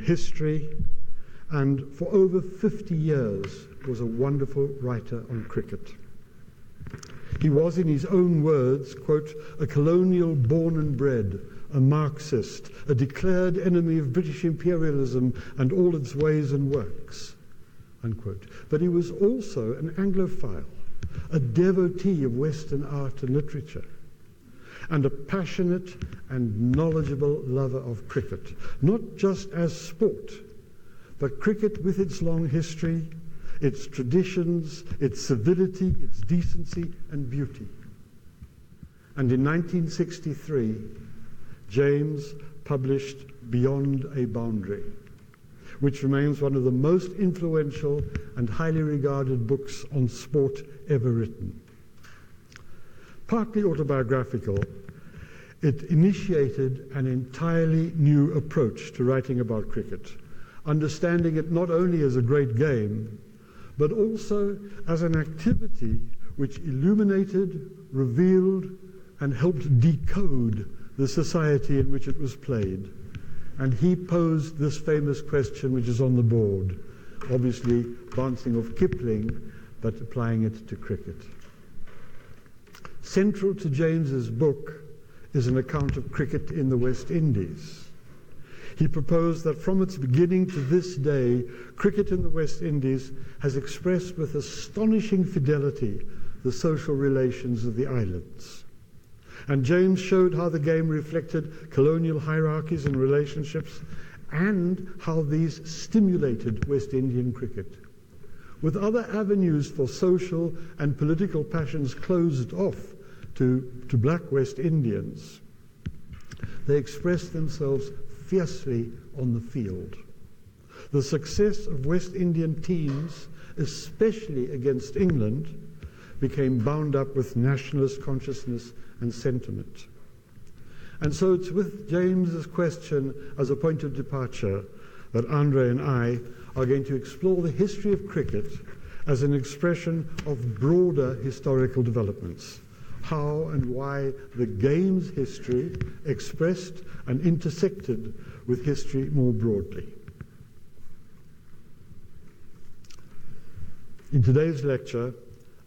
history, and for over 50 years was a wonderful writer on cricket. He was, in his own words, quote, a colonial born and bred, a Marxist, a declared enemy of British imperialism and all its ways and works, unquote. But he was also an Anglophile, a devotee of Western art and literature, and a passionate and knowledgeable lover of cricket, not just as sport, but cricket with its long history, its traditions, its civility, its decency and beauty. And in 1963, James published Beyond a Boundary, which remains one of the most influential and highly regarded books on sport ever written. Partly autobiographical, it initiated an entirely new approach to writing about cricket, understanding it not only as a great game, but also as an activity which illuminated, revealed, and helped decode the society in which it was played. And he posed this famous question which is on the board, obviously bouncing off Kipling, but applying it to cricket. Central to James's book is an account of cricket in the West Indies. He proposed that from its beginning to this day, cricket in the West Indies has expressed with astonishing fidelity the social relations of the islands. And James showed how the game reflected colonial hierarchies and relationships and how these stimulated West Indian cricket. With other avenues for social and political passions closed off to black West Indians, they expressed themselves fiercely on the field. The success of West Indian teams, especially against England, became bound up with nationalist consciousness and sentiment. And so it's with James's question as a point of departure that André and I are going to explore the history of cricket as an expression of broader historical developments, how and why the game's history expressed and intersected with history more broadly. In today's lecture,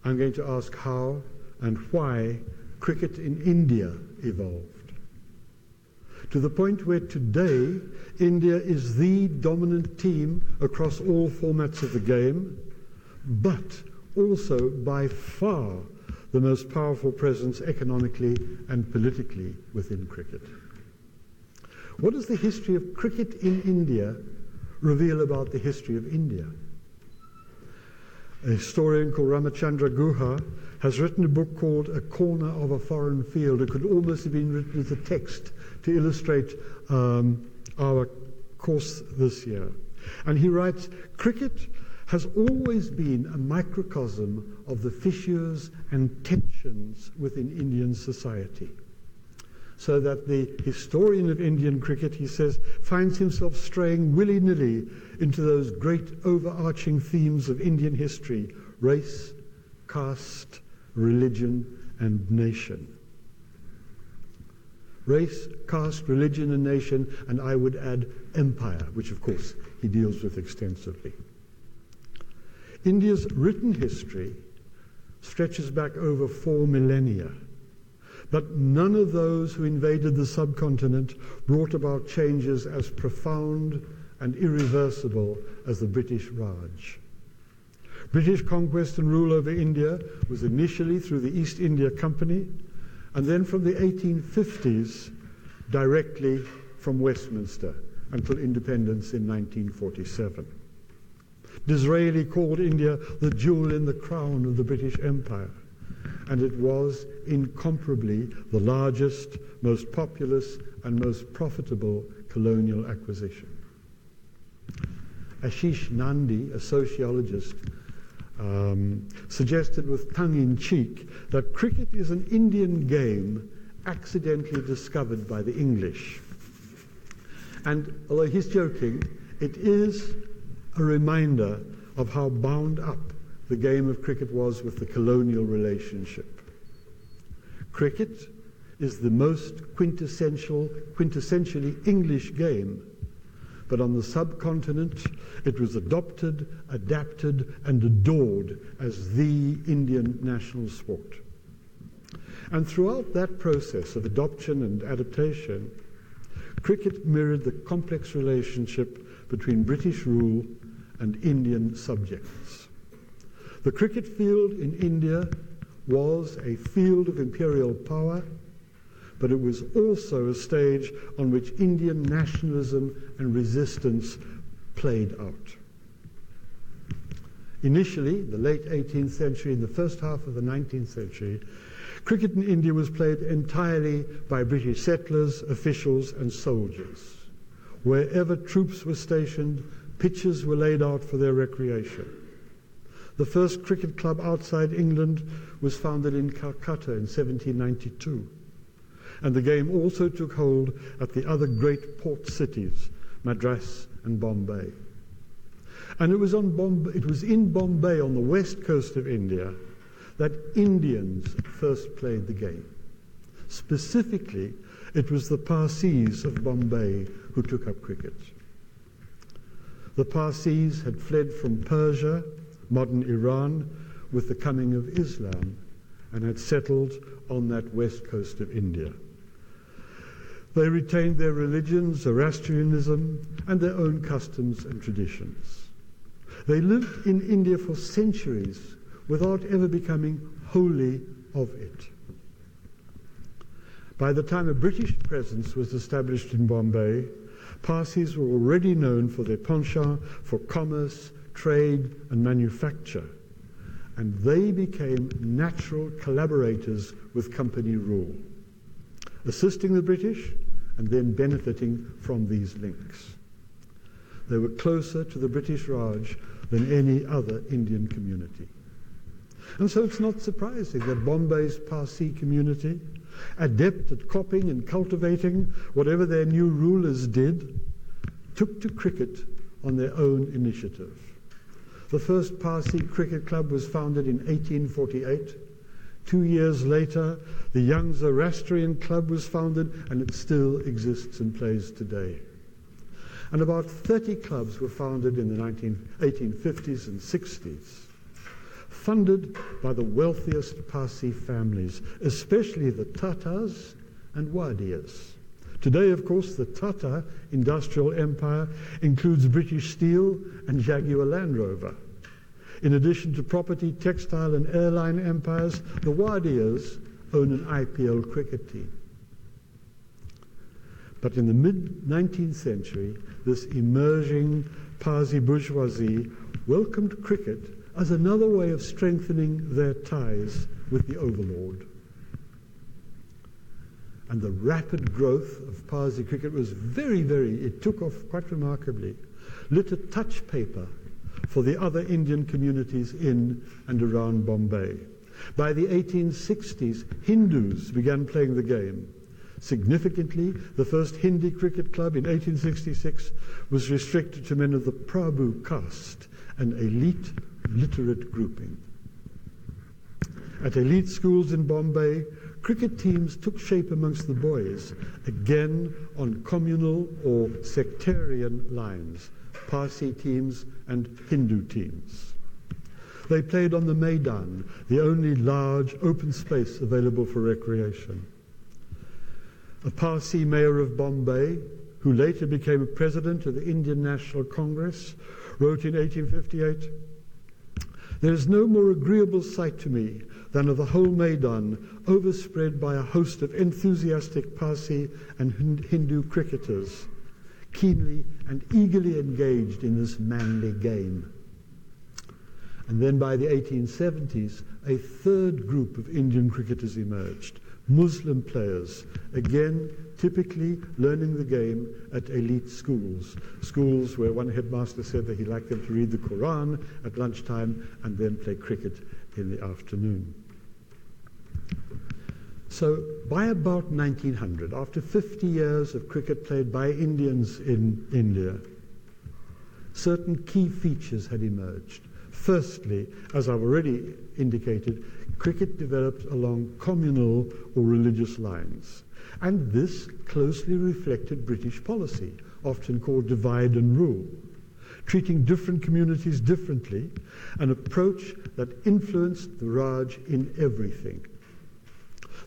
I'm going to ask how and why cricket in India evolved, to the point where today India is the dominant team across all formats of the game, but also by far the most powerful presence economically and politically within cricket. What does the history of cricket in India reveal about the history of India? A historian called Ramachandra Guha has written a book called A Corner of a Foreign Field. It could almost have been written as a text to illustrate our course this year. And he writes, cricket has always been a microcosm of the fissures and tensions within Indian society. So that the historian of Indian cricket, he says, finds himself straying willy-nilly into those great overarching themes of Indian history: race, caste, religion, and nation. Race, caste, religion, and nation, and I would add empire, which of course he deals with extensively. India's written history stretches back over 4 millennia, but none of those who invaded the subcontinent brought about changes as profound and irreversible as the British Raj. British conquest and rule over India was initially through the East India Company, and then from the 1850s directly from Westminster until independence in 1947. Disraeli called India the jewel in the crown of the British Empire, and it was incomparably the largest, most populous, and most profitable colonial acquisition. Ashish Nandi, a sociologist, suggested with tongue-in-cheek that cricket is an Indian game accidentally discovered by the English. And although he's joking, it is a reminder of how bound up the game of cricket was with the colonial relationship. Cricket is the most quintessentially English game, but on the subcontinent it was adopted, adapted, and adored as the Indian national sport. And throughout that process of adoption and adaptation, cricket mirrored the complex relationship between British rule and Indian subjects. The cricket field in India was a field of imperial power, but it was also a stage on which Indian nationalism and resistance played out. Initially, the late 18th century and the first half of the 19th century, cricket in India was played entirely by British settlers, officials, and soldiers. Wherever troops were stationed, pitches were laid out for their recreation. The first cricket club outside England was founded in Calcutta in 1792. And the game also took hold at the other great port cities, Madras and Bombay. And it was in Bombay, on the west coast of India, that Indians first played the game. Specifically, it was the Parsis of Bombay who took up cricket. The Parsis had fled from Persia, modern Iran, with the coming of Islam, and had settled on that west coast of India. They retained their religion, Zoroastrianism, and their own customs and traditions. They lived in India for centuries without ever becoming wholly of it. By the time a British presence was established in Bombay, Parsis were already known for their penchant for commerce, trade, and manufacture, and they became natural collaborators with company rule, assisting the British and then benefiting from these links. They were closer to the British Raj than any other Indian community. And so it's not surprising that Bombay's Parsi community, adept at copying and cultivating whatever their new rulers did, took to cricket on their own initiative. The first Parsi cricket club was founded in 1848. 2 years later, the Young Zoroastrian Club was founded, and it still exists and plays today. And about 30 clubs were founded in the 1850s and 60s, funded by the wealthiest Parsi families, especially the Tatars and Wadiyas. Today, of course, the Tata industrial empire includes British Steel and Jaguar Land Rover. In addition to property, textile, and airline empires, the Wadiyas own an IPL cricket team. But in the mid-19th century, this emerging Parsi bourgeoisie welcomed cricket as another way of strengthening their ties with the overlord. And the rapid growth of Parsi cricket was it took off quite remarkably, lit a touch paper for the other Indian communities in and around Bombay. By the 1860s, Hindus began playing the game. Significantly, the first Hindi cricket club in 1866 was restricted to men of the Prabhu caste, an elite literate grouping. At elite schools in Bombay, cricket teams took shape amongst the boys, again on communal or sectarian lines, Parsi teams and Hindu teams. They played on the Maidan, the only large open space available for recreation. A Parsi mayor of Bombay, who later became president of the Indian National Congress, wrote in 1858, "There is no more agreeable sight to me than of the whole Maidan overspread by a host of enthusiastic Parsi and Hindu cricketers, keenly and eagerly engaged in this manly game." And then by the 1870s, a third group of Indian cricketers emerged, Muslim players, again typically learning the game at elite schools where one headmaster said that he liked them to read the Quran at lunchtime and then play cricket in the afternoon. So by about 1900, after 50 years of cricket played by Indians in India, certain key features had emerged. Firstly, as I've already indicated, cricket developed along communal or religious lines. And this closely reflected British policy. often called divide and rule, treating different communities differently, an approach that influenced the Raj in everything.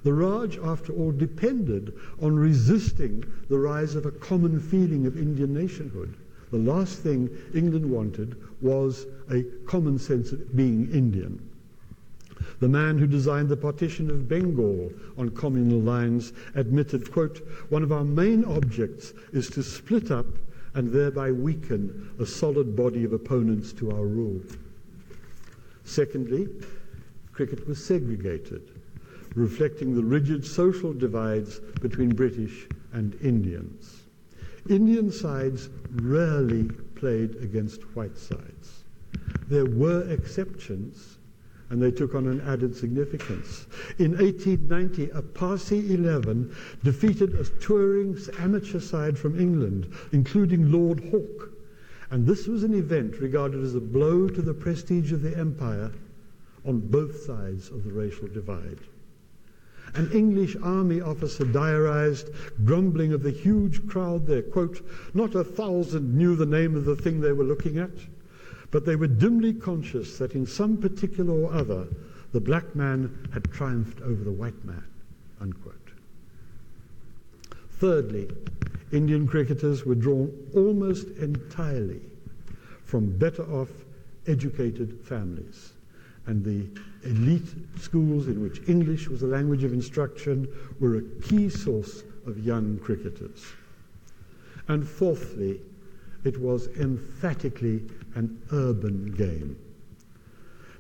The Raj, after all, depended on resisting the rise of a common feeling of Indian nationhood. The last thing England wanted was a common sense of being Indian. The man who designed the partition of Bengal on communal lines admitted, quote, "One of our main objects is to split up and thereby weaken a solid body of opponents to our rule." Secondly, cricket was segregated, reflecting the rigid social divides between British and Indians. Indian sides rarely played against white sides. There were exceptions, and they took on an added significance. In 1890, a Parsi 11 defeated a touring amateur side from England, including Lord Hawke, and this was an event regarded as a blow to the prestige of the empire on both sides of the racial divide. An English army officer diarized, grumbling of the huge crowd there, quote, "Not 1,000 knew the name of the thing they were looking at, but they were dimly conscious that in some particular or other, the black man had triumphed over the white man," unquote. Thirdly, Indian cricketers were drawn almost entirely from better off, educated families, and the elite schools in which English was the language of instruction were a key source of young cricketers. And fourthly, it was emphatically an urban game.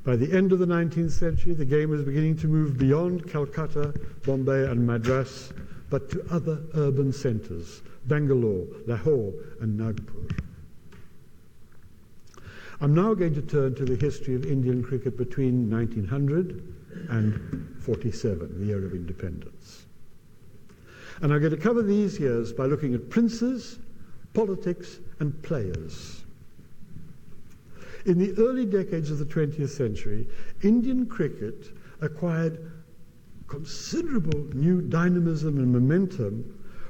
By the end of the 19th century, the game was beginning to move beyond Calcutta, Bombay, and Madras, but to other urban centres, Bangalore, Lahore, and Nagpur. I'm now going to turn to the history of Indian cricket between 1900 and 47, the year of independence. And I'm going to cover these years by looking at princes, politics, and players. In the early decades of the 20th century, Indian cricket acquired considerable new dynamism and momentum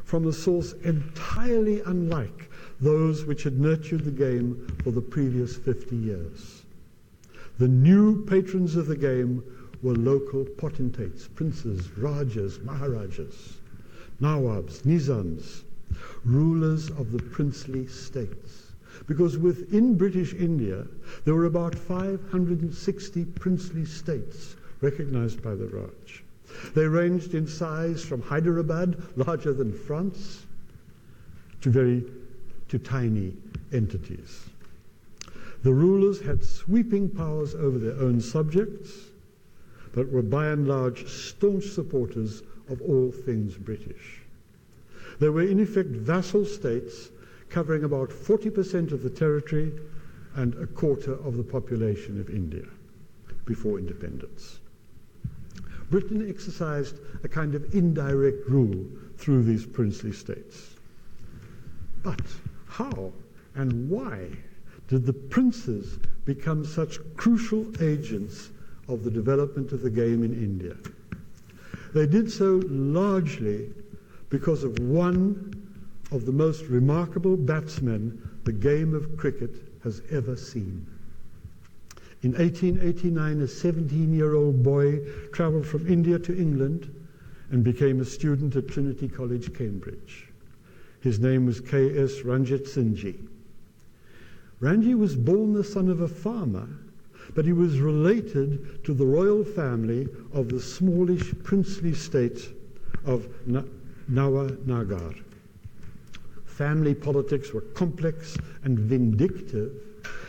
from a source entirely unlike those which had nurtured the game for the previous 50 years. The new patrons of the game were local potentates, princes, rajas, maharajas, nawabs, nizams, rulers of the princely states. Because within British India, there were about 560 princely states recognized by the Raj. They ranged in size from Hyderabad, larger than France, to tiny entities. The rulers had sweeping powers over their own subjects, but were by and large staunch supporters of all things British. They were in effect vassal states covering about 40% of the territory and a quarter of the population of India before independence. Britain exercised a kind of indirect rule through these princely states. But how and why did the princes become such crucial agents of the development of the game in India? They did so largely because of one of the most remarkable batsmen the game of cricket has ever seen. In 1889, a 17-year-old boy travelled from India to England and became a student at Trinity College, Cambridge. His name was K.S. Ranjit Singhji. Ranji was born the son of a farmer, but he was related to the royal family of the smallish princely state of Nawanagar. Family politics were complex and vindictive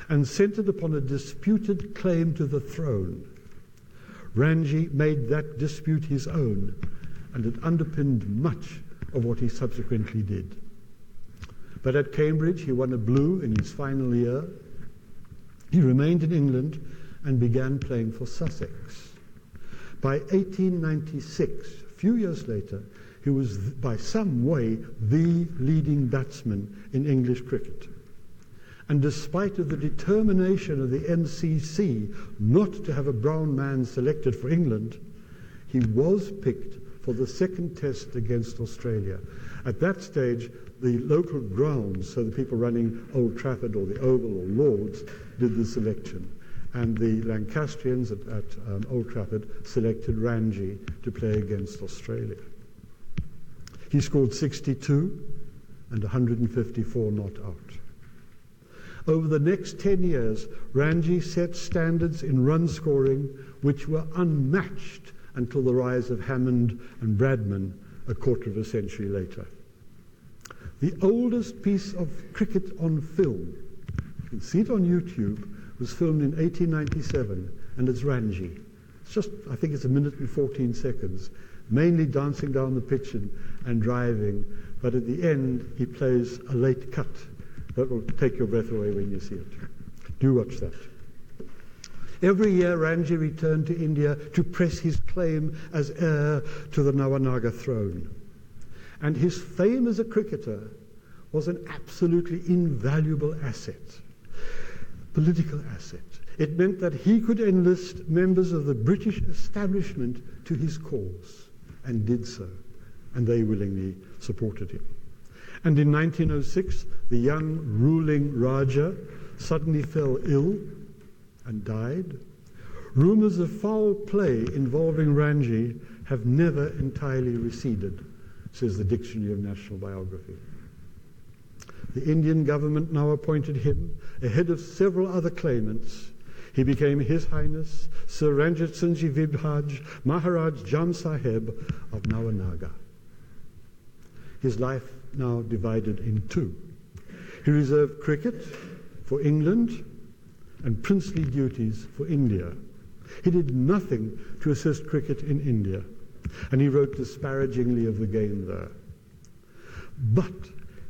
and centered upon a disputed claim to the throne. Ranji made that dispute his own, and it underpinned much of what he subsequently did. But at Cambridge, he won a blue in his final year. He remained in England and began playing for Sussex. By 1896, a few years later, he was by some way the leading batsman in English cricket. And despite of the determination of the MCC not to have a brown man selected for England, he was picked for the second test against Australia. At that stage, the local grounds, so the people running Old Trafford or the Oval or Lord's, did the selection. And the Lancastrians at Old Trafford selected Ranji to play against Australia. He scored 62 and 154 not out. Over the next 10 years, Ranji set standards in run scoring which were unmatched until the rise of Hammond and Bradman a quarter of a century later. The oldest piece of cricket on film, you can see it on YouTube, was filmed in 1897, and it's Ranji. It's just, I think it's 1 minute and 14 seconds, mainly dancing down the pitch and driving, but at the end he plays a late cut that will take your breath away when you see it. Do watch that. Every year Ranji returned to India to press his claim as heir to the Nawanaga throne. And his fame as a cricketer was an absolutely invaluable asset, political asset. It meant that he could enlist members of the British establishment to his cause, and did so, and they willingly supported him. And in 1906, the young ruling Raja suddenly fell ill and died. Rumours of foul play involving Ranji have never entirely receded, says the Dictionary of National Biography. The Indian government now appointed him ahead of several other claimants. He became His Highness Sir Ranjit Singh Ji Vibhaj Maharaj Jan Sahib of Nawanaga. His life now divided in two. He reserved cricket for England and princely duties for India. He did nothing to assist cricket in India, and he wrote disparagingly of the game there. But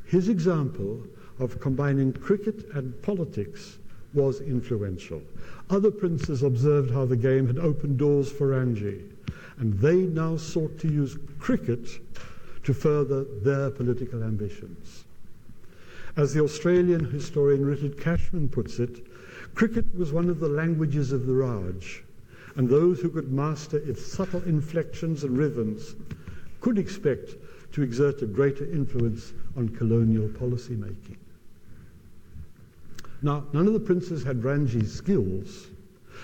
his example of combining cricket and politics was influential. Other princes observed how the game had opened doors for Ranji, and they now sought to use cricket to further their political ambitions. As the Australian historian Richard Cashman puts it, cricket was one of the languages of the Raj, and those who could master its subtle inflections and rhythms could expect to exert a greater influence on colonial policy making. Now, none of the princes had Ranji's skills,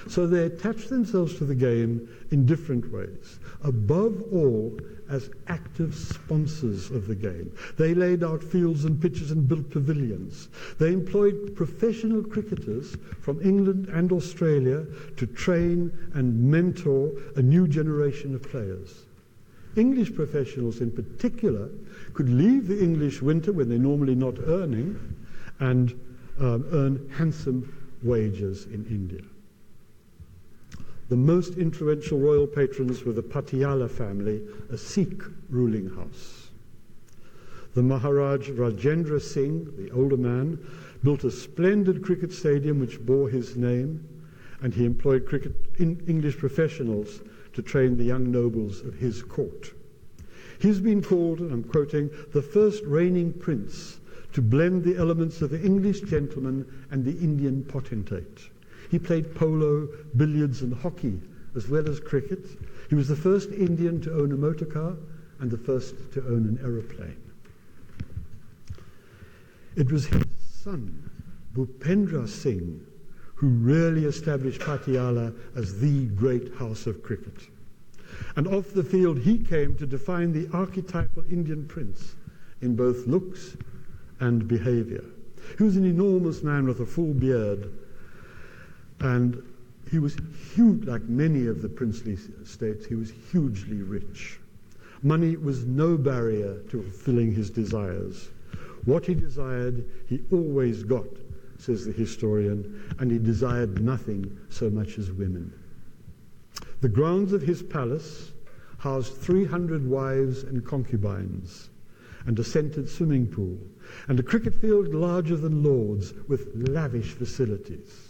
so they attached themselves to the game in different ways. Above all, as active sponsors of the game. They laid out fields and pitches and built pavilions. They employed professional cricketers from England and Australia to train and mentor a new generation of players. English professionals in particular could leave the English winter when they're normally not earning and earn handsome wages in India. The most influential royal patrons were the Patiala family, a Sikh ruling house. The Maharaj Rajendra Singh, the older man, built a splendid cricket stadium which bore his name, and he employed English professionals to train the young nobles of his court. He's been called, and I'm quoting, the first reigning prince to blend the elements of the English gentleman and the Indian potentate. He played polo, billiards and hockey, as well as cricket. He was the first Indian to own a motor car and the first to own an aeroplane. It was his son, Bhupendra Singh, who really established Patiala as the great house of cricket. And off the field he came to define the archetypal Indian prince in both looks and behavior. He was an enormous man with a full beard, and he was huge, like many of the princely states, he was hugely rich. Money was no barrier to fulfilling his desires. What he desired, he always got, says the historian, and he desired nothing so much as women. The grounds of his palace housed 300 wives and concubines, and a scented swimming pool, and a cricket field larger than Lord's, with lavish facilities.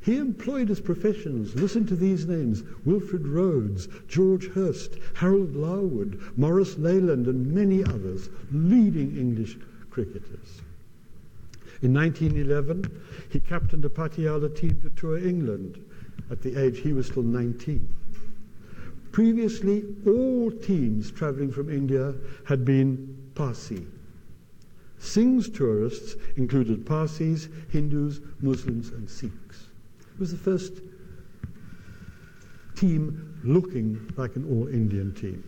He employed as professionals, listen to these names, Wilfred Rhodes, George Hurst, Harold Larwood, Maurice Leyland, and many others, leading English cricketers. In 1911, he captained a Patiala team to tour England. At the age he was still 19. Previously, all teams travelling from India had been Parsi. Singh's tourists included Parsis, Hindus, Muslims and Sikhs. It was the first team looking like an all-Indian team.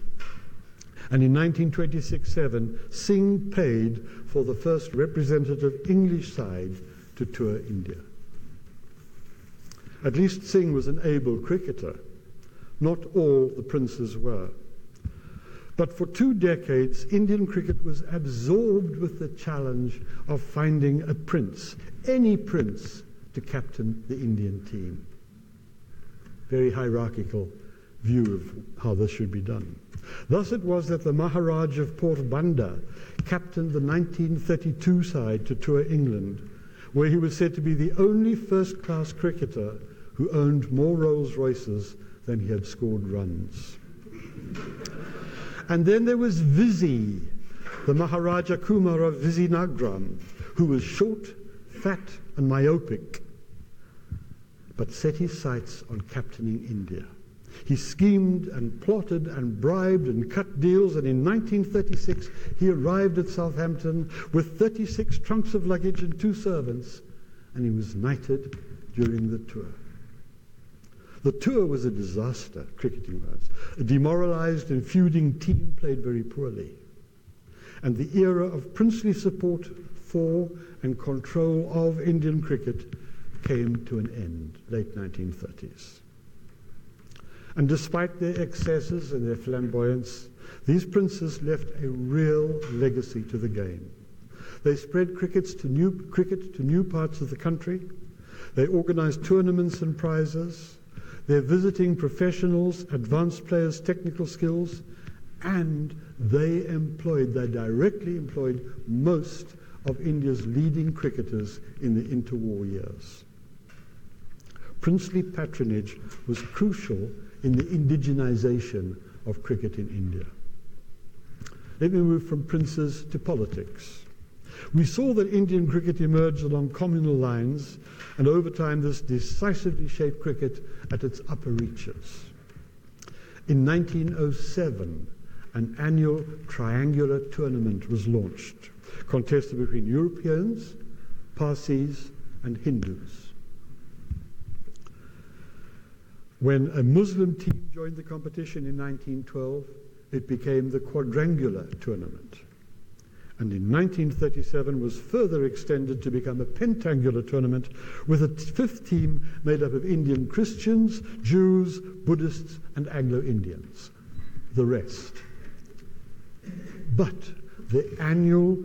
And in 1926-7, Singh paid for the first representative English side to tour India. At least Singh was an able cricketer. Not all the princes were. But for 2 decades, Indian cricket was absorbed with the challenge of finding a prince, any prince, to captain the Indian team. Very hierarchical view of how this should be done. Thus it was that the Maharaj of Port Banda captained the 1932 side to tour England, where he was said to be the only first-class cricketer who owned more Rolls-Royces than he had scored runs. And then there was Vizzy, the Maharaja Kumar of Vizianagram, who was short, fat and myopic, but set his sights on captaining India. He schemed and plotted and bribed and cut deals, and in 1936 he arrived at Southampton with 36 trunks of luggage and 2 servants, and he was knighted during the tour. The tour was a disaster, cricketing-wise. A demoralised and feuding team played very poorly. And the era of princely support for and control of Indian cricket came to an end, late 1930s. And despite their excesses and their flamboyance, these princes left a real legacy to the game. They spread cricket to new parts of the country. They organised tournaments and prizes. They're visiting professionals, advanced players' technical skills, and they directly employed most of India's leading cricketers in the interwar years. Princely patronage was crucial in the indigenization of cricket in India. Let me move from princes to politics. We saw that Indian cricket emerged along communal lines, and over time this decisively shaped cricket at its upper reaches. In 1907, an annual triangular tournament was launched, contested between Europeans, Parsis, and Hindus. When a Muslim team joined the competition in 1912, it became the quadrangular tournament. And in 1937 was further extended to become a pentangular tournament with a 5th team made up of Indian Christians, Jews, Buddhists, and Anglo-Indians. The rest. But the annual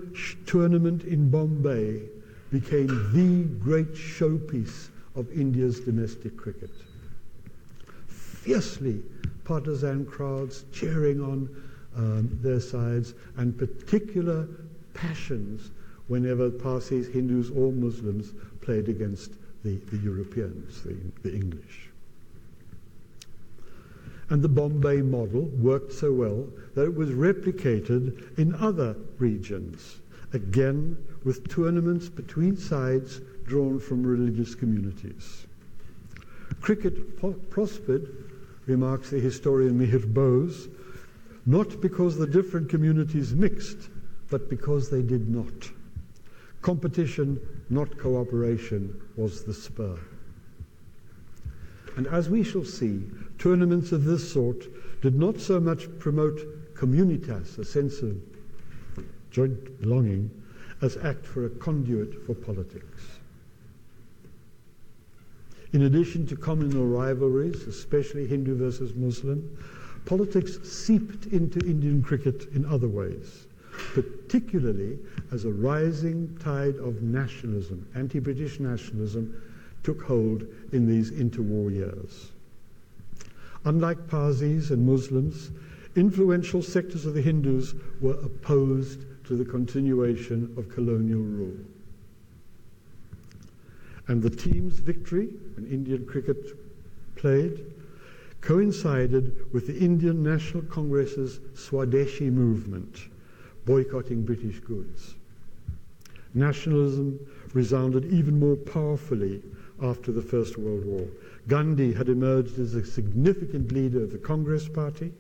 tournament in Bombay became the great showpiece of India's domestic cricket. Fiercely partisan crowds cheering on their sides, and particular passions whenever Parsis, Hindus or Muslims played against the Europeans, the English. And the Bombay model worked so well that it was replicated in other regions, again with tournaments between sides drawn from religious communities. Cricket prospered, remarks the historian Mihir Bose, not because the different communities mixed, but because they did not. Competition, not cooperation, was the spur. And as we shall see, tournaments of this sort did not so much promote communitas, a sense of joint belonging, as act for a conduit for politics. In addition to communal rivalries, especially Hindu versus Muslim, politics seeped into Indian cricket in other ways, particularly as a rising tide of nationalism, anti-British nationalism, took hold in these interwar years. Unlike Parsis and Muslims, influential sectors of the Hindus were opposed to the continuation of colonial rule. And the team's victory, when Indian cricket played, coincided with the Indian National Congress's Swadeshi movement, boycotting British goods. Nationalism resounded even more powerfully after the First World War. Gandhi had emerged as a significant leader of the Congress Party,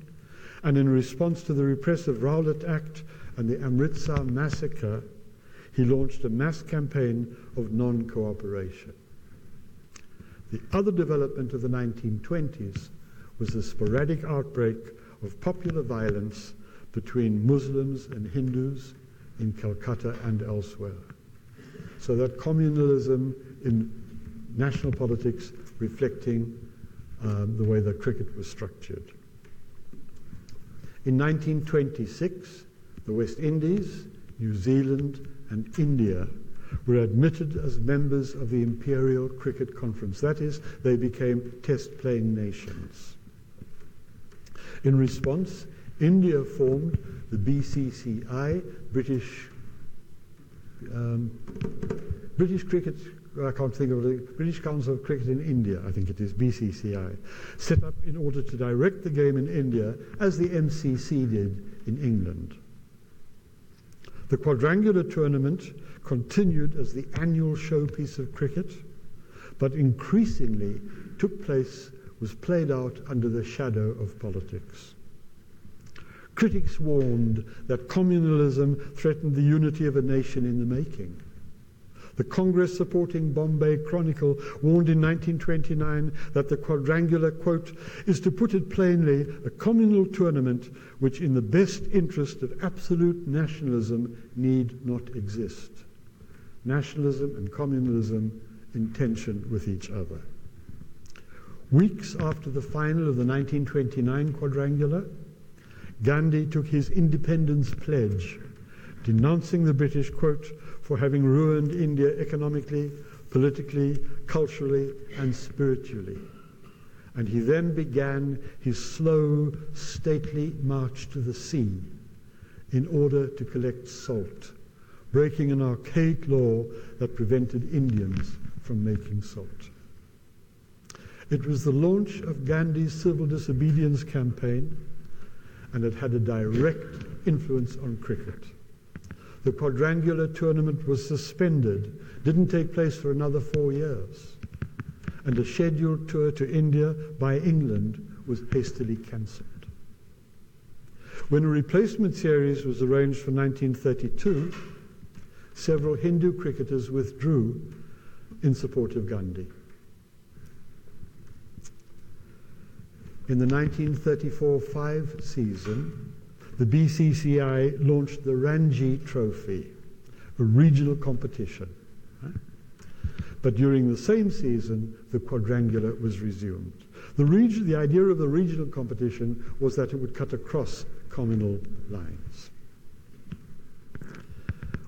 and in response to the repressive Rowlatt Act and the Amritsar massacre, he launched a mass campaign of non-cooperation. The other development of the 1920s was the sporadic outbreak of popular violence between Muslims and Hindus in Calcutta and elsewhere. So that communalism in national politics reflecting the way that cricket was structured. In 1926, the West Indies, New Zealand, and India were admitted as members of the Imperial Cricket Conference. That is, they became test-playing nations. In response, India formed the BCCI, British Cricket, I can't think of it, British Council of Cricket in India, I think it is, BCCI, set up in order to direct the game in India as the MCC did in England. The quadrangular tournament continued as the annual showpiece of cricket, but increasingly was played out under the shadow of politics. Critics warned that communalism threatened the unity of a nation in the making. The Congress-supporting Bombay Chronicle warned in 1929 that the quadrangular, quote, is, to put it plainly, a communal tournament which in the best interest of absolute nationalism need not exist. Nationalism and communalism in tension with each other. Weeks after the final of the 1929 quadrangular, Gandhi took his independence pledge, denouncing the British, quote, for having ruined India economically, politically, culturally, and spiritually. And he then began his slow, stately march to the sea in order to collect salt, breaking an archaic law that prevented Indians from making salt. It was the launch of Gandhi's civil disobedience campaign, and it had a direct influence on cricket. The quadrangular tournament was suspended, didn't take place for another 4 years, and a scheduled tour to India by England was hastily cancelled. When a replacement series was arranged for 1932, several Hindu cricketers withdrew in support of Gandhi. In the 1934-5 season, the BCCI launched the Ranji Trophy, a regional competition. Right? But during the same season, the quadrangular was resumed. The idea of the regional competition was that it would cut across communal lines.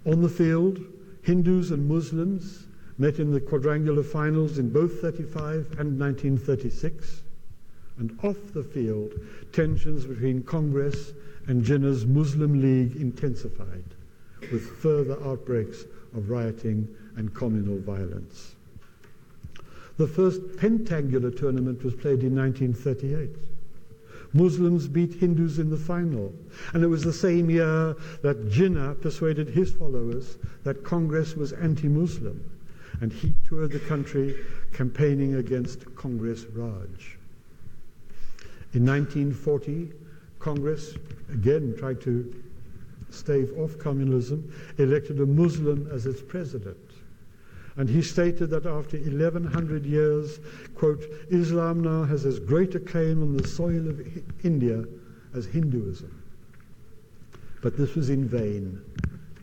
On the field, Hindus and Muslims met in the quadrangular finals in both 35 and 1936. And off the field, tensions between Congress and Jinnah's Muslim League intensified, with further outbreaks of rioting and communal violence. The first pentangular tournament was played in 1938. Muslims beat Hindus in the final, and it was the same year that Jinnah persuaded his followers that Congress was anti-Muslim, and he toured the country campaigning against Congress Raj. In 1940, Congress, again tried to stave off communalism, elected a Muslim as its president. And he stated that after 1100 years, quote, Islam now has as great a claim on the soil of India as Hinduism. But this was in vain.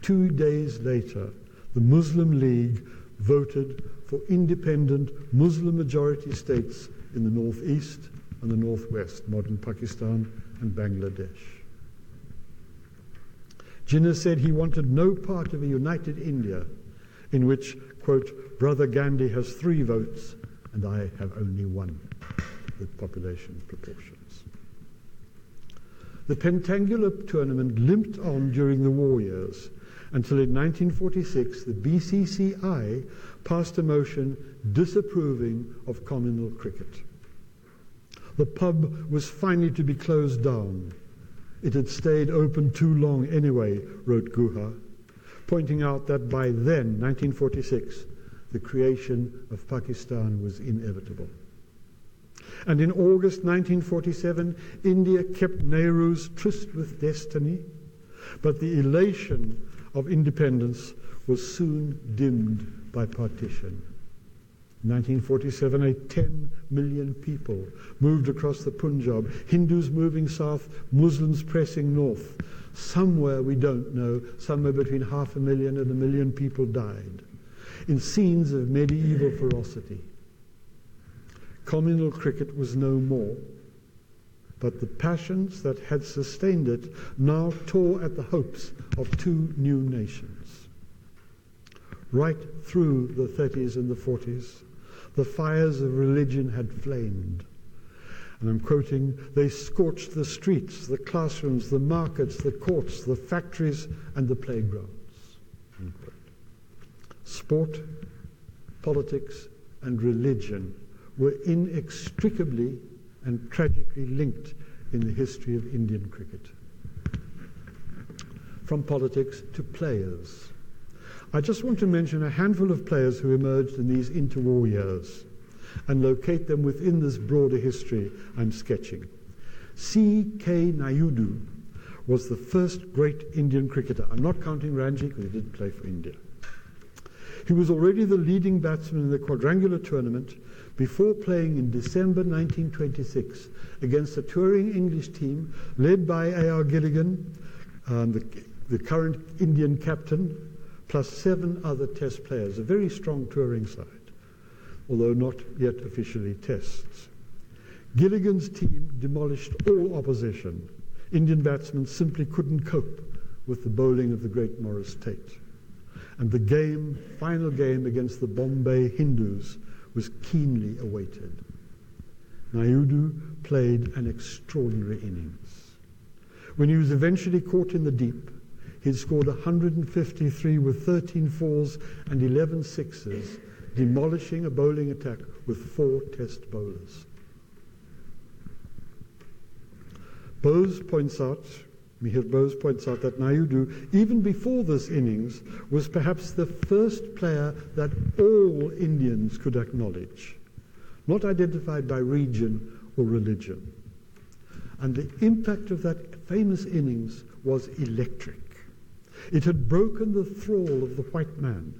2 days later, the Muslim League voted for independent Muslim-majority states in the northeast and the northwest, modern Pakistan and Bangladesh. Jinnah said he wanted no part of a united India in which, quote, Brother Gandhi has 3 votes and I have only 1, with population proportions. The pentangular tournament limped on during the war years until in 1946 the BCCI passed a motion disapproving of communal cricket. The pub was finally to be closed down. It had stayed open too long anyway, wrote Guha, pointing out that by then, 1946, the creation of Pakistan was inevitable. And in August 1947, India kept Nehru's tryst with destiny, but the elation of independence was soon dimmed by partition. In 1947, 10 million people moved across the Punjab, Hindus moving south, Muslims pressing north. Somewhere, we don't know, somewhere between 500,000 and 1 million people died in scenes of medieval ferocity. Communal cricket was no more, but the passions that had sustained it now tore at the hopes of two new nations. Right through the 30s and the 40s, the fires of religion had flamed. And I'm quoting, "They scorched the streets, the classrooms, the markets, the courts, the factories, and the playgrounds." Unquote. Sport, politics, and religion were inextricably and tragically linked in the history of Indian cricket. From politics to players. I just want to mention a handful of players who emerged in these interwar years and locate them within this broader history I'm sketching. C.K. Naidu was the first great Indian cricketer. I'm not counting Ranji because he didn't play for India. He was already the leading batsman in the quadrangular tournament before playing in December 1926 against a touring English team led by A.R. Gilligan, the current Indian captain, plus 7 other test players, a very strong touring side, although not yet officially tests. Gilligan's team demolished all opposition. Indian batsmen simply couldn't cope with the bowling of the great Morris Tate. And the final game against the Bombay Hindus was keenly awaited. Naidu played an extraordinary innings. When he was eventually caught in the deep, he'd scored 153 with 13 fours and 11 sixes, demolishing a bowling attack with 4 test bowlers. Mihir Bose points out that Naidu, even before this innings, was perhaps the first player that all Indians could acknowledge, not identified by region or religion. And the impact of that famous innings was electric. It had broken the thrall of the white man,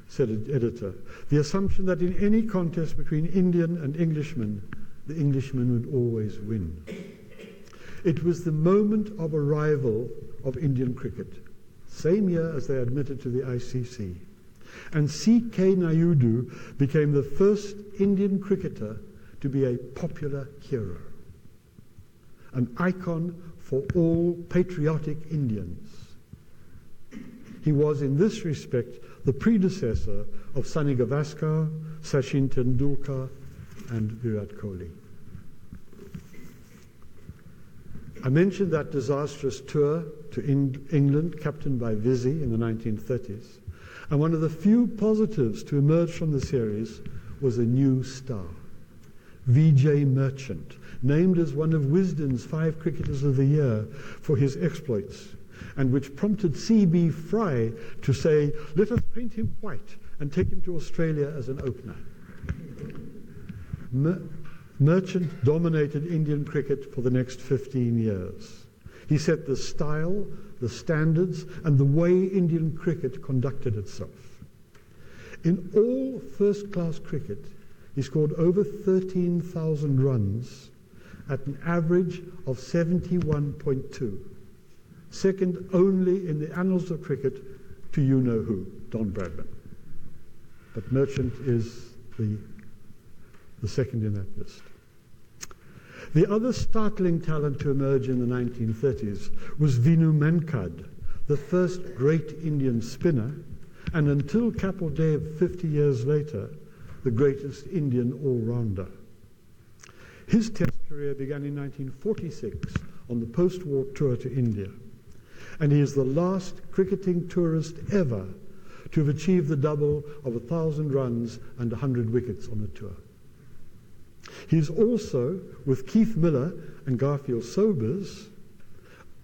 said an editor, the assumption that in any contest between Indian and Englishman, the Englishman would always win. It was the moment of arrival of Indian cricket, same year as they admitted to the ICC. And C.K. Naidu became the first Indian cricketer to be a popular hero, an icon for all patriotic Indians. He was, in this respect, the predecessor of Sunny Gavaskar, Sachin Tendulkar, and Virat Kohli. I mentioned that disastrous tour to England, captained by Vizzy in the 1930s, and one of the few positives to emerge from the series was a new star, Vijay Merchant, named as one of Wisden's 5 Cricketers of the Year for his exploits, and which prompted C.B. Fry to say, "Let us paint him white and take him to Australia as an opener." Merchant dominated Indian cricket for the next 15 years. He set the style, the standards, and the way Indian cricket conducted itself. In all first-class cricket, he scored over 13,000 runs at an average of 71.2, second only in the annals of cricket to you-know-who, Don Bradman. But Merchant is the second in that list. The other startling talent to emerge in the 1930s was Vinu Mankad, the first great Indian spinner, and until Kapil Dev 50 years later, the greatest Indian all-rounder. His test career began in 1946 on the post-war tour to India, and he is the last cricketing tourist ever to have achieved the double of 1,000 runs and 100 wickets on a tour. He is also, with Keith Miller and Garfield Sobers,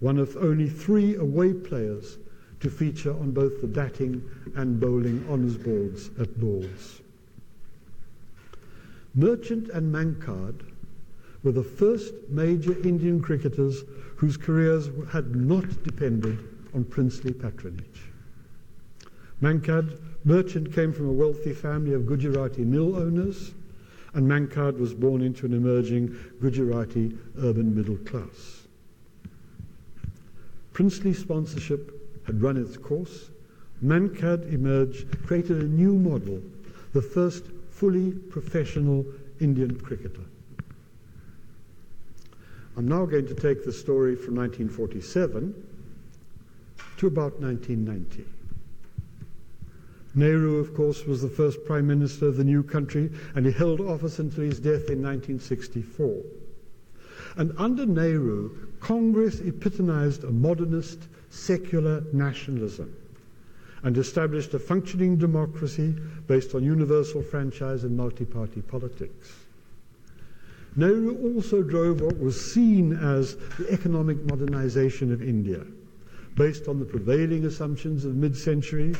one of only 3 away players to feature on both the batting and bowling honours boards at Lord's. Merchant and Mankad were the first major Indian cricketers whose careers had not depended on princely patronage. Merchant came from a wealthy family of Gujarati mill owners, and Mankad was born into an emerging Gujarati urban middle class. Princely sponsorship had run its course. Mankad created a new model, the first fully professional Indian cricketer. I'm now going to take the story from 1947 to about 1990. Nehru, of course, was the first Prime Minister of the new country, and he held office until his death in 1964. And under Nehru, Congress epitomized a modernist, secular nationalism and established a functioning democracy based on universal franchise and multi-party politics. Nehru also drove what was seen as the economic modernization of India. Based on the prevailing assumptions of mid-century,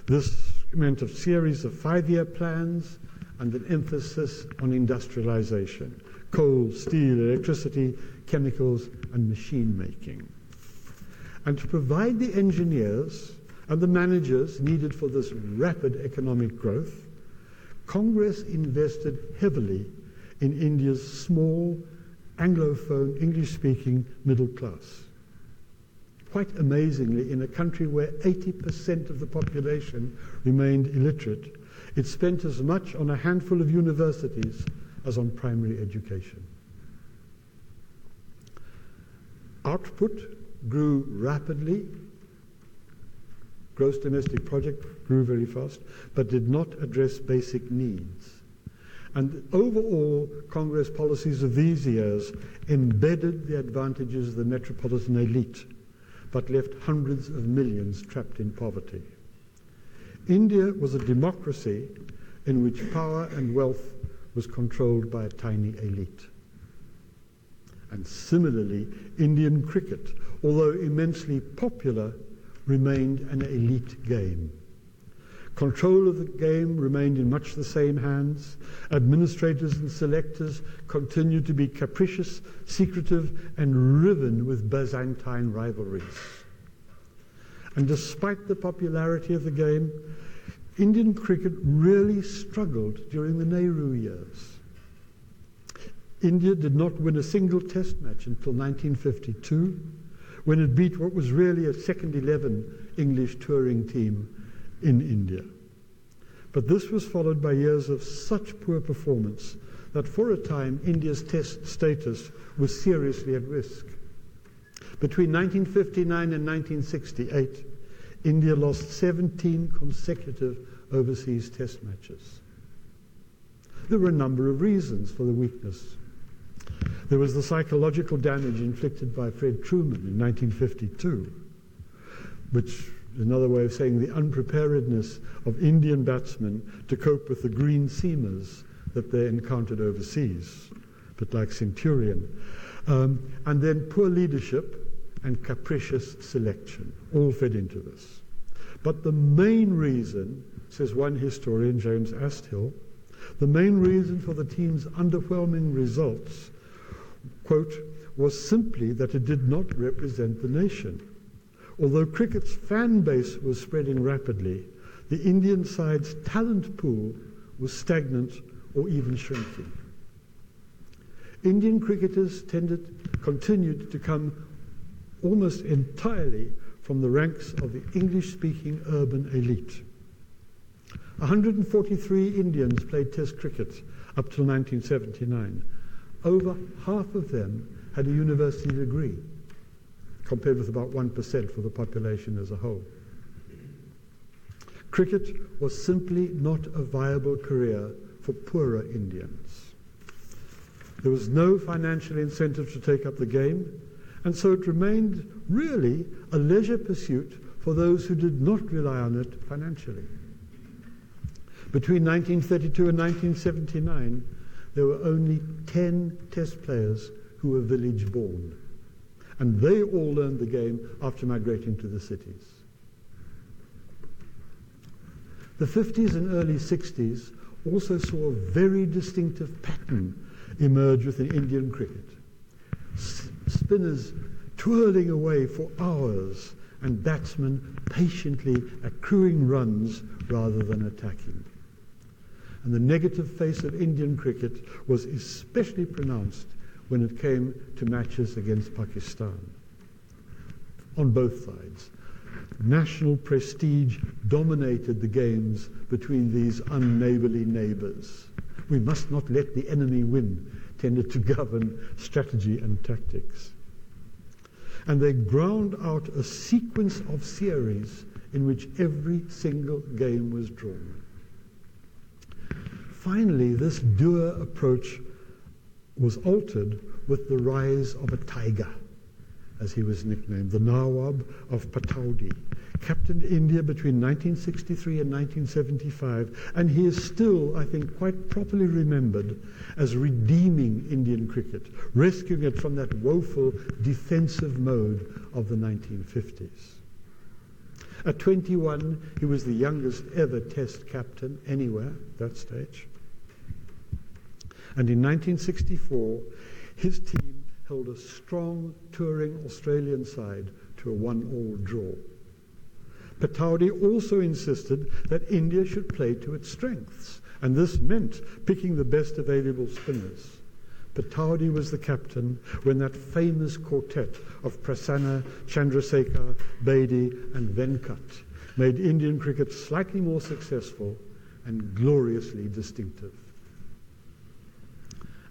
this meant a series of 5-year plans and an emphasis on industrialization: coal, steel, electricity, chemicals, and machine making. And to provide the engineers and the managers needed for this rapid economic growth, Congress invested heavily in India's small, Anglophone, English-speaking middle class. Quite amazingly, in a country where 80% of the population remained illiterate, it spent as much on a handful of universities as on primary education. Output grew rapidly. Gross domestic product grew very fast, but did not address basic needs. And overall, Congress policies of these years embedded the advantages of the metropolitan elite, but left hundreds of millions trapped in poverty. India was a democracy in which power and wealth was controlled by a tiny elite. And similarly, Indian cricket, although immensely popular, remained an elite game. Control of the game remained in much the same hands. Administrators and selectors continued to be capricious, secretive, and riven with Byzantine rivalries. And despite the popularity of the game, Indian cricket really struggled during the Nehru years. India did not win a single test match until 1952, when it beat what was really a second 11 English touring team in India. But this was followed by years of such poor performance that for a time India's test status was seriously at risk. Between 1959 and 1968, India lost 17 consecutive overseas test matches. There were a number of reasons for the weakness. There was the psychological damage inflicted by Fred Truman in 1952, which is another way of saying the unpreparedness of Indian batsmen to cope with the green seamers that they encountered overseas, a bit like Centurion. And then poor leadership and capricious selection all fed into this. But the main reason, says one historian, James Asthill, the main reason for the team's underwhelming results, quote, was simply that it did not represent the nation. Although cricket's fan base was spreading rapidly, the Indian side's talent pool was stagnant or even shrinking. Indian cricketers continued to come almost entirely from the ranks of the English-speaking urban elite. 143 Indians played Test cricket up till 1979. Over half of them had a university degree, compared with about 1% for the population as a whole. Cricket was simply not a viable career for poorer Indians. There was no financial incentive to take up the game, and so it remained really a leisure pursuit for those who did not rely on it financially. Between 1932 and 1979, there were only 10 Test players who were village-born, and they all learned the game after migrating to the cities. The 50s and early 60s also saw a very distinctive pattern emerge within Indian cricket. Spinners twirling away for hours and batsmen patiently accruing runs rather than attacking. And the negative face of Indian cricket was especially pronounced when it came to matches against Pakistan. On both sides, national prestige dominated the games between these unneighbourly neighbours. We must not let the enemy win tended to govern strategy and tactics. And they ground out a sequence of series in which every single game was drawn. Finally, this dour approach was altered with the rise of a tiger, as he was nicknamed, the Nawab of Pataudi, captained India between 1963 and 1975, and he is still, I think, quite properly remembered as redeeming Indian cricket, rescuing it from that woeful defensive mode of the 1950s. At 21, he was the youngest ever Test captain anywhere at that stage. And in 1964, his team held a strong touring Australian side to a 1-all draw. Pataudi also insisted that India should play to its strengths, and this meant picking the best available spinners. Pataudi was the captain when that famous quartet of Prasanna, Chandrasekhar, Bedi and Venkat made Indian cricket slightly more successful and gloriously distinctive.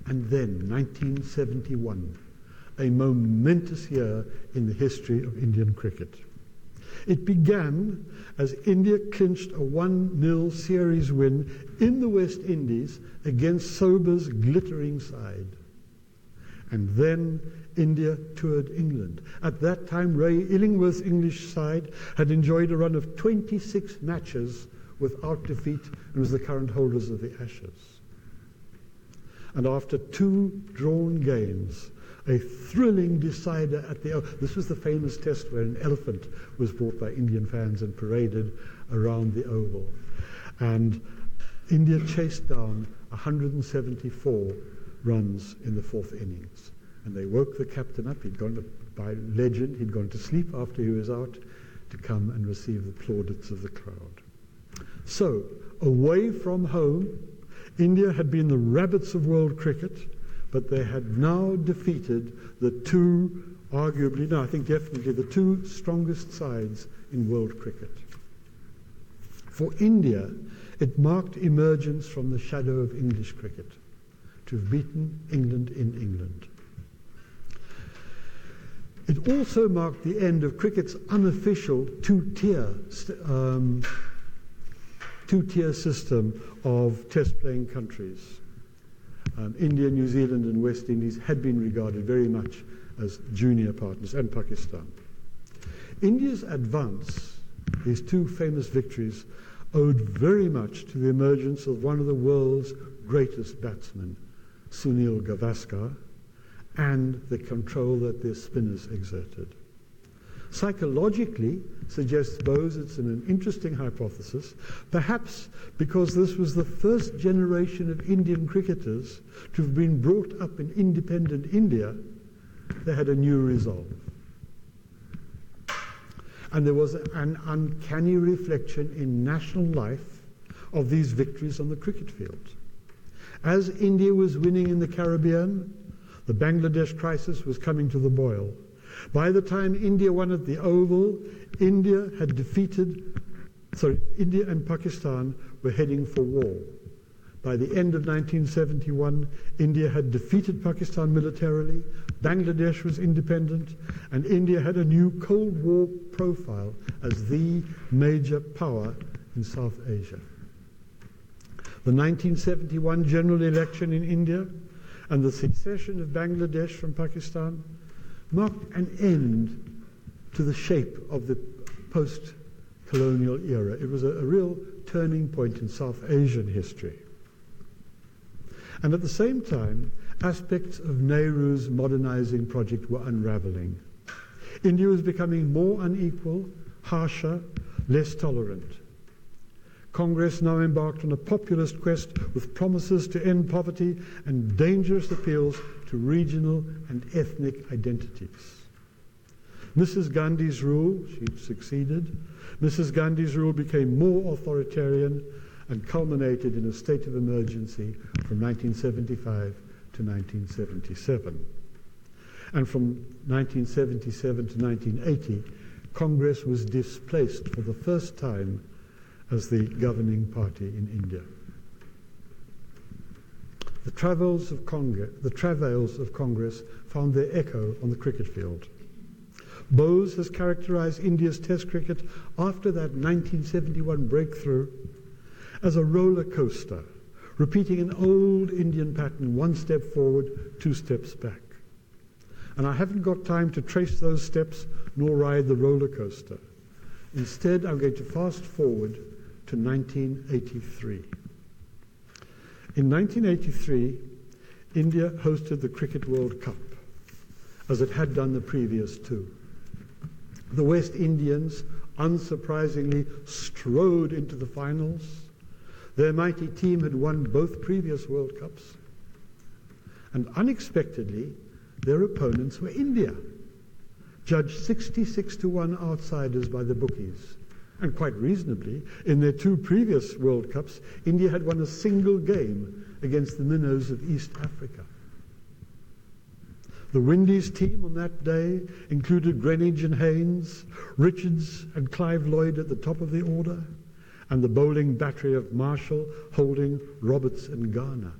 And then, 1971, a momentous year in the history of Indian cricket. It began as India clinched a 1-0 series win in the West Indies against Sober's glittering side. And then India toured England. At that time, Ray Illingworth's English side had enjoyed a run of 26 matches without defeat and was the current holders of the Ashes. And after 2 drawn games, a thrilling decider at the... This was the famous test where an elephant was brought by Indian fans and paraded around the Oval. And India chased down 174 runs in the 4th innings. And they woke the captain up. He'd gone to, by legend, he'd gone to sleep after he was out to come and receive the plaudits of the crowd. So, away from home, India had been the rabbits of world cricket, but they had now defeated the 2, arguably, no, I think definitely the 2 strongest sides in world cricket. For India, it marked emergence from the shadow of English cricket, to have beaten England in England. It also marked the end of cricket's unofficial two-tier system of test-playing countries. India, New Zealand and West Indies had been regarded very much as junior partners, and Pakistan. India's advance, these 2 famous victories, owed very much to the emergence of one of the world's greatest batsmen, Sunil Gavaskar, and the control that their spinners exerted. Psychologically, suggests Bose it's an interesting hypothesis, perhaps because this was the first generation of Indian cricketers to have been brought up in independent India. They had a new resolve. And there was an uncanny reflection in national life of these victories on the cricket field. As India was winning in the Caribbean, the Bangladesh crisis was coming to the boil. By the time India won at the Oval, India and Pakistan were heading for war. By the end of 1971, India had defeated Pakistan militarily, Bangladesh was independent, and India had a new Cold War profile as the major power in South Asia. The 1971 general election in India and the secession of Bangladesh from Pakistan marked an end to the shape of the post-colonial era. It was a real turning point in South Asian history. And at the same time, aspects of Nehru's modernizing project were unraveling. India was becoming more unequal, harsher, less tolerant. Congress now embarked on a populist quest with promises to end poverty and dangerous appeals to regional and ethnic identities. Mrs. Gandhi's rule, she succeeded, Mrs. Gandhi's rule became more authoritarian and culminated in a state of emergency from 1975 to 1977. And from 1977 to 1980, Congress was displaced for the first time as the governing party in India. The travails of Congress found their echo on the cricket field. Bose has characterized India's Test cricket after that 1971 breakthrough as a roller coaster, repeating an old Indian pattern, one step forward, two steps back. And I haven't got time to trace those steps nor ride the roller coaster. Instead, I'm going to fast forward to 1983. In 1983, India hosted the Cricket World Cup, as it had done the previous two. The West Indians, unsurprisingly, strode into the finals. Their mighty team had won both previous World Cups. And unexpectedly, their opponents were India, judged 66-1 outsiders by the bookies. And quite reasonably, in their two previous World Cups, India had won a single game against the minnows of East Africa. The Windies team on that day included Greenidge and Haynes, Richards and Clive Lloyd at the top of the order, and the bowling battery of Marshall, Holding, Roberts and Garner.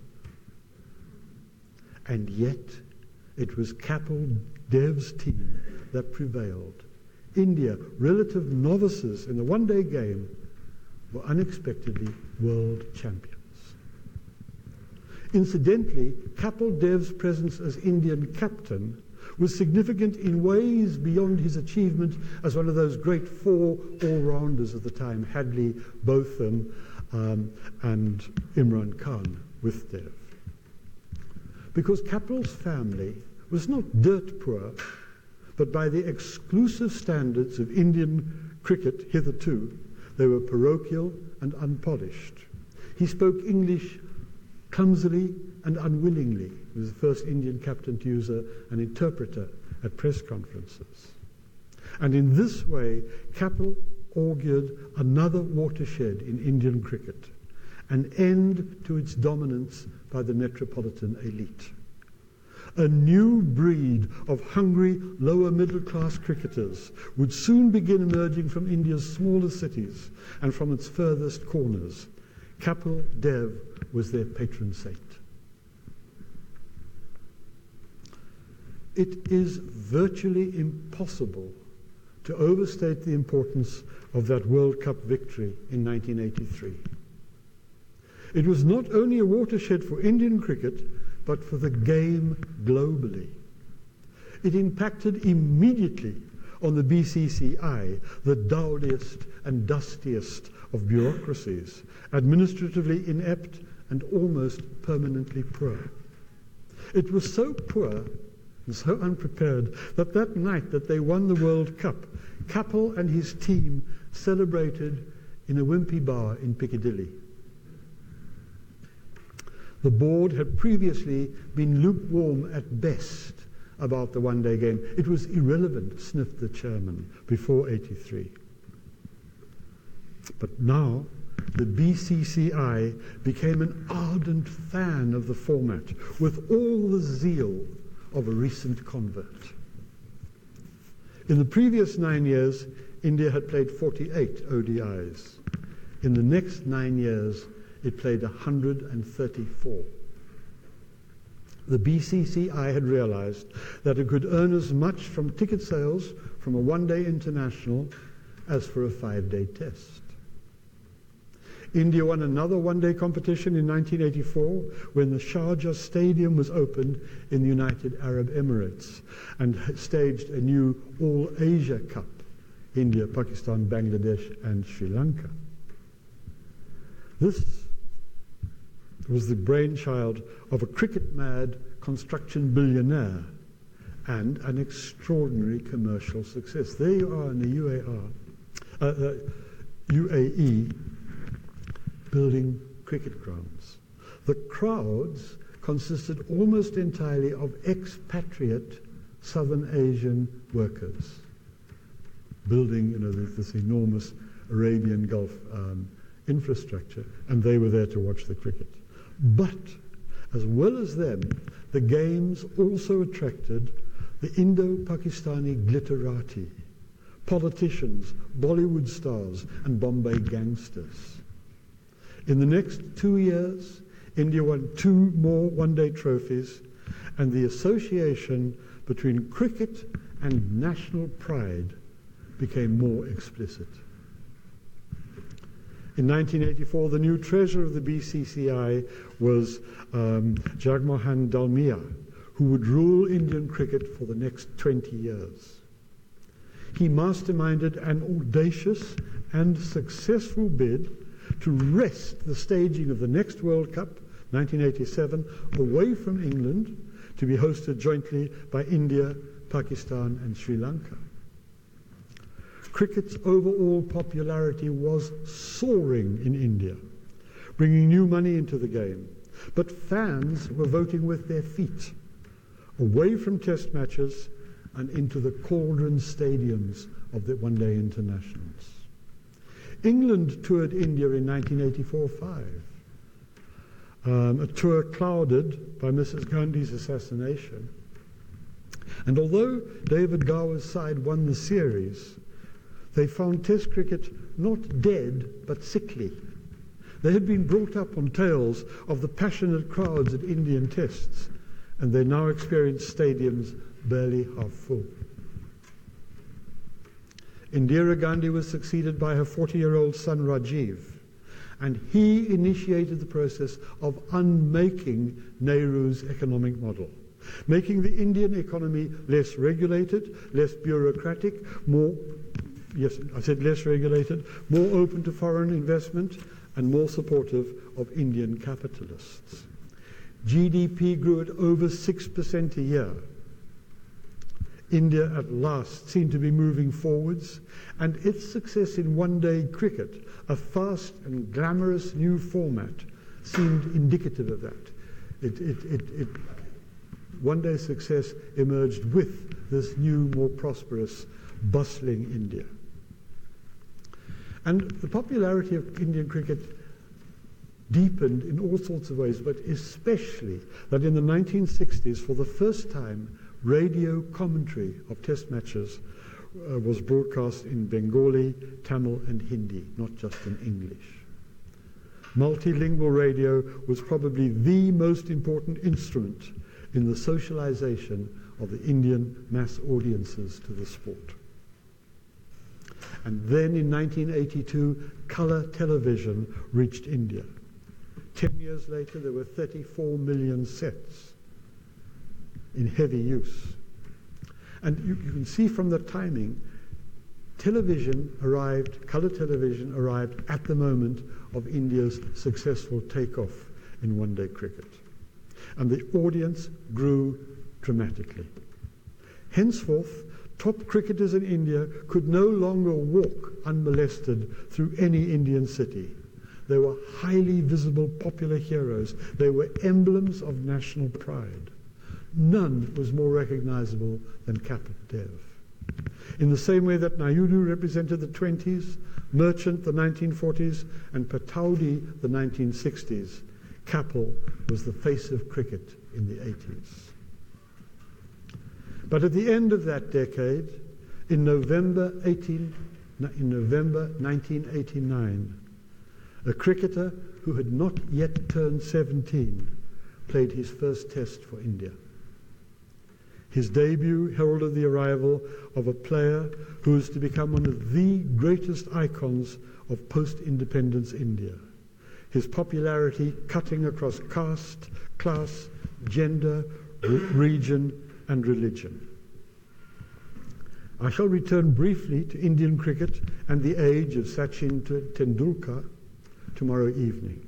And yet, it was Kapil Dev's team that prevailed. India, relative novices in the one-day game, were unexpectedly world champions. Incidentally, Kapil Dev's presence as Indian captain was significant in ways beyond his achievement as one of those great four all-rounders of the time, Hadley, Botham, and Imran Khan with Dev. Because Kapil's family was not dirt poor, but by the exclusive standards of Indian cricket hitherto, they were parochial and unpolished. He spoke English clumsily and unwillingly. He was the first Indian captain to use an interpreter at press conferences. And in this way, Kapil augured another watershed in Indian cricket, an end to its dominance by the metropolitan elite. A new breed of hungry, lower middle-class cricketers would soon begin emerging from India's smaller cities and from its furthest corners. Kapil Dev was their patron saint. It is virtually impossible to overstate the importance of that World Cup victory in 1983. It was not only a watershed for Indian cricket, but for the game globally. It impacted immediately on the BCCI, the dowdiest and dustiest of bureaucracies, administratively inept and almost permanently poor. It was so poor and so unprepared that night that they won the World Cup, Kapil and his team celebrated in a wimpy bar in Piccadilly. The board had previously been lukewarm at best about the one-day game. It was irrelevant, sniffed the chairman, before '83. But now, the BCCI became an ardent fan of the format, with all the zeal of a recent convert. In the previous 9 years, India had played 48 ODIs. In the next 9 years, it played 134. The BCCI had realized that it could earn as much from ticket sales from a one-day international as for a 5-day test. India won another one-day competition in 1984 when the Sharjah Stadium was opened in the United Arab Emirates and staged a new All-Asia Cup, India, Pakistan, Bangladesh and Sri Lanka. This was the brainchild of a cricket-mad construction billionaire and an extraordinary commercial success. There you are in the UAE, building cricket grounds. The crowds consisted almost entirely of expatriate Southern Asian workers, building this enormous Arabian Gulf infrastructure, and they were there to watch the cricket. But, as well as them, the games also attracted the Indo-Pakistani glitterati, politicians, Bollywood stars, and Bombay gangsters. In the next 2 years, India won 2 more one-day trophies, and the association between cricket and national pride became more explicit. In 1984, the new treasurer of the BCCI was Jagmohan Dalmia, who would rule Indian cricket for the next 20 years. He masterminded an audacious and successful bid to wrest the staging of the next World Cup, 1987, away from England to be hosted jointly by India, Pakistan, and Sri Lanka. Cricket's overall popularity was soaring in India, bringing new money into the game. But fans were voting with their feet, away from test matches and into the cauldron stadiums of the one-day internationals. England toured India in 1984-5, a tour clouded by Mrs. Gandhi's assassination. And although David Gower's side won the series, they found Test cricket not dead, but sickly. They had been brought up on tales of the passionate crowds at Indian tests, and they now experienced stadiums barely half full. Indira Gandhi was succeeded by her 40-year-old son Rajiv, and he initiated the process of unmaking Nehru's economic model, making the Indian economy less regulated, less bureaucratic, more open to foreign investment, and more supportive of Indian capitalists. GDP grew at over 6% a year. India at last seemed to be moving forwards, and its success in one-day cricket, a fast and glamorous new format, seemed indicative of that. One-day success emerged with this new, more prosperous, bustling India. And the popularity of Indian cricket deepened in all sorts of ways, but especially that in the 1960s, for the first time, radio commentary of test matches was broadcast in Bengali, Tamil, and Hindi, not just in English. Multilingual radio was probably the most important instrument in the socialization of the Indian mass audiences to the sport. And then in 1982, colour television reached India. 10 years later, there were 34 million sets in heavy use. And you can see from the timing, television arrived, colour television arrived at the moment of India's successful takeoff in one-day cricket. And the audience grew dramatically. Henceforth, top cricketers in India could no longer walk unmolested through any Indian city. They were highly visible popular heroes. They were emblems of national pride. None was more recognizable than Kapil Dev. In the same way that Naidu represented the 20s, Merchant the 1940s, and Pataudi the 1960s, Kapil was the face of cricket in the 80s. But at the end of that decade, in November 1989, a cricketer who had not yet turned 17 played his first test for India. His debut heralded the arrival of a player who was to become one of the greatest icons of post-independence India. His popularity cutting across caste, class, gender, region, and religion. I shall return briefly to Indian cricket and the age of Sachin Tendulkar tomorrow evening.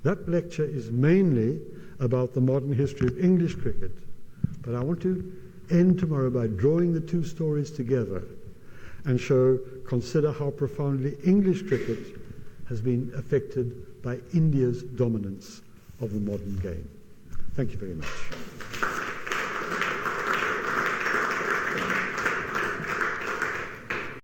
That lecture is mainly about the modern history of English cricket, but I want to end tomorrow by drawing the two stories together and consider how profoundly English cricket has been affected by India's dominance of the modern game. Thank you very much.